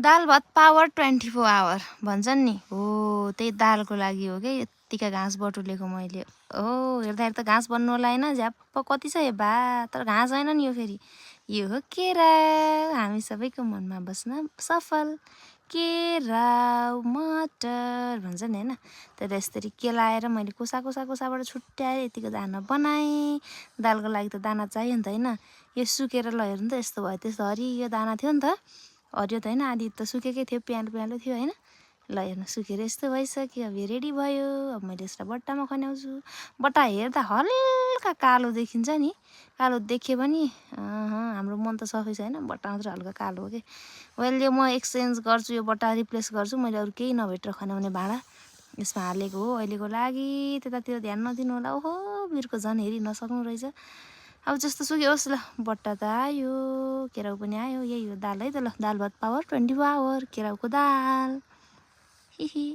दाल भात power 24 our भन्छन् नि हो त्यही दालको लागि हो कि यत्तिका घाँस बटुलेको मैले हेर्दाखेरि त घाँस बन्नु होला होइन झ्याप्प कति छ हे बा तर घाँस होइन नि यो फेरि यो हो केरा हामी सबैको मनमा बस्न सफल केरा मटर भन्छ नि होइन तर यसरी केलाएर मैले कोसाबाट छुट्याएर यतिको दाना बनाएँ दालको लागि त दाना चाहियो नि त होइन यो सुकेर ल हेर्नु त यस्तो भयो त्यस्तो हरियो दाना थियो नि त हरियो त होइन आधी त सुकेकै थियो प्यालो थियो होइन ल हेर्नु सुकेर यस्तो भइसक्यो अब यो रेडी भयो अब मैले यसलाई बट्टामा खन्याउँछु बट्टा हेर्दा हल्का कालो देखिन्छ नि कालो देख्यो भने हाम्रो मन त सफै छैन बट्टा मात्र हल्का कालो हो कि वेल यो म एक्सचेन्ज गर्छु यो बट्टा रिप्लेस गर्छु मैले अरू केही नभेटेर खन्याउने भाँडा यसमा हालेको हो अहिलेको लागि त्यतातिर ध्यान नदिनु होला ओहो बिर्को झन् हेरि नसक्नु रहेछ अब जस्तो सुकै होस् ल बट्टा त आयो केराउ पनि आयो यही हो दाल है त ल दाल भात पावर 24 आवर केराउको दाल हिही